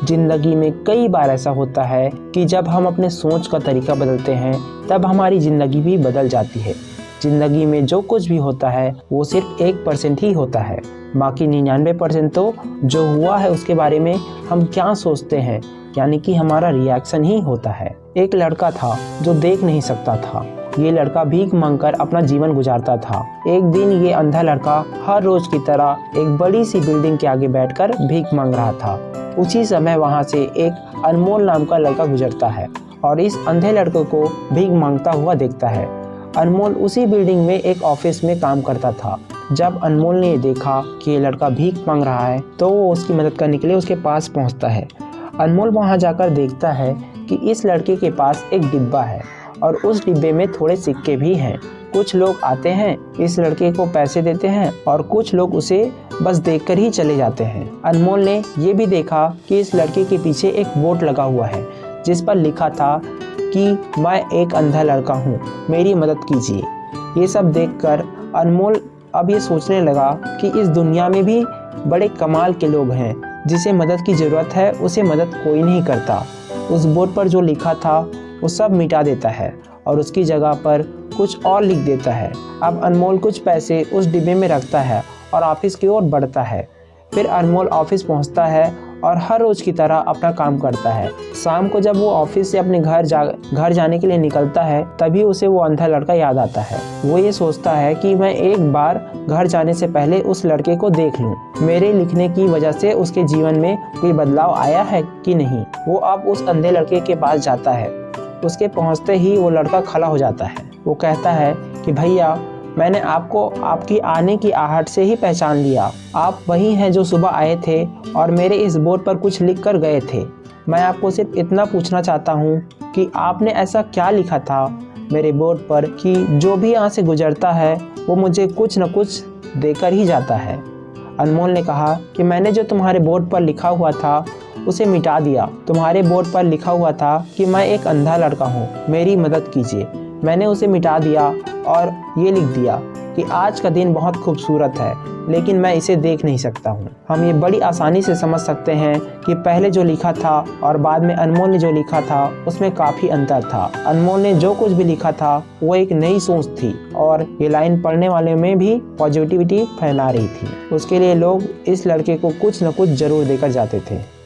जिंदगी में कई बार ऐसा होता है कि जब हम अपने सोच का तरीका बदलते हैं तब हमारी ज़िंदगी भी बदल जाती है। ज़िंदगी में जो कुछ भी होता है वो सिर्फ 1% ही होता है, बाकी 99% तो जो हुआ है उसके बारे में हम क्या सोचते हैं, यानी कि हमारा रिएक्शन ही होता है। एक लड़का था जो देख नहीं सकता था। ये लड़का भीख मांगकर अपना जीवन गुजारता था। एक दिन ये अंधा लड़का हर रोज की तरह एक बड़ी सी बिल्डिंग के आगे बैठकर भीख मांग रहा था। उसी समय वहाँ से एक अनमोल नाम का लड़का गुजरता है और इस अंधे लड़के को भीख मांगता हुआ देखता है। अनमोल उसी बिल्डिंग में एक ऑफिस में काम करता था। जब अनमोल ने देखा कि ये लड़का भीख मांग रहा है तो वो उसकी मदद करने के लिए उसके पास पहुंचता है। अनमोल वहां जाकर देखता है कि इस लड़के के पास एक डिब्बा है और उस डिब्बे में थोड़े सिक्के भी हैं। कुछ लोग आते हैं, इस लड़के को पैसे देते हैं और कुछ लोग उसे बस देखकर ही चले जाते हैं। अनमोल ने ये भी देखा कि इस लड़के के पीछे एक बोर्ड लगा हुआ है जिस पर लिखा था कि मैं एक अंधा लड़का हूँ, मेरी मदद कीजिए। ये सब देखकर अनमोल अब ये सोचने लगा कि इस दुनिया में भी बड़े कमाल के लोग हैं, जिसे मदद की ज़रूरत है उसे मदद कोई नहीं करता। उस बोर्ड पर जो लिखा था वो सब मिटा देता है और उसकी जगह पर कुछ और लिख देता है। अब अनमोल कुछ पैसे उस डिब्बे में रखता है और ऑफिस की ओर बढ़ता है। फिर अनमोल ऑफिस पहुंचता है और हर रोज़ की तरह अपना काम करता है। शाम को जब वो ऑफिस से अपने घर जाने के लिए निकलता है तभी उसे वो अंधा लड़का याद आता है। वो ये सोचता है कि मैं एक बार घर जाने से पहले उस लड़के को देख लूं। मेरे लिखने की वजह से उसके जीवन में कोई बदलाव आया है कि नहीं। वो अब उस अंधे लड़के के पास जाता है। उसके पहुंचते ही वो लड़का खड़ा हो जाता है। वो कहता है कि भैया, मैंने आपको आपकी आने की आहट से ही पहचान लिया। आप वही हैं जो सुबह आए थे और मेरे इस बोर्ड पर कुछ लिख कर गए थे। मैं आपको सिर्फ इतना पूछना चाहता हूँ कि आपने ऐसा क्या लिखा था मेरे बोर्ड पर कि जो भी यहाँ से गुजरता है वो मुझे कुछ न कुछ देकर ही जाता है। अनमोल ने कहा कि मैंने जो तुम्हारे बोर्ड पर लिखा हुआ था उसे मिटा दिया। तुम्हारे बोर्ड पर लिखा हुआ था कि मैं एक अंधा लड़का हूँ, मेरी मदद कीजिए। मैंने उसे मिटा दिया और ये लिख दिया कि आज का दिन बहुत खूबसूरत है, लेकिन मैं इसे देख नहीं सकता हूँ। हम ये बड़ी आसानी से समझ सकते हैं कि पहले जो लिखा था और बाद में अनमोल ने जो लिखा था उसमें काफ़ी अंतर था। अनमोल ने जो कुछ भी लिखा था वो एक नई सोच थी और ये लाइन पढ़ने वाले में भी पॉजिटिविटी फैला रही थी। उसके लिए लोग इस लड़के को कुछ न कुछ ज़रूर देकर जाते थे।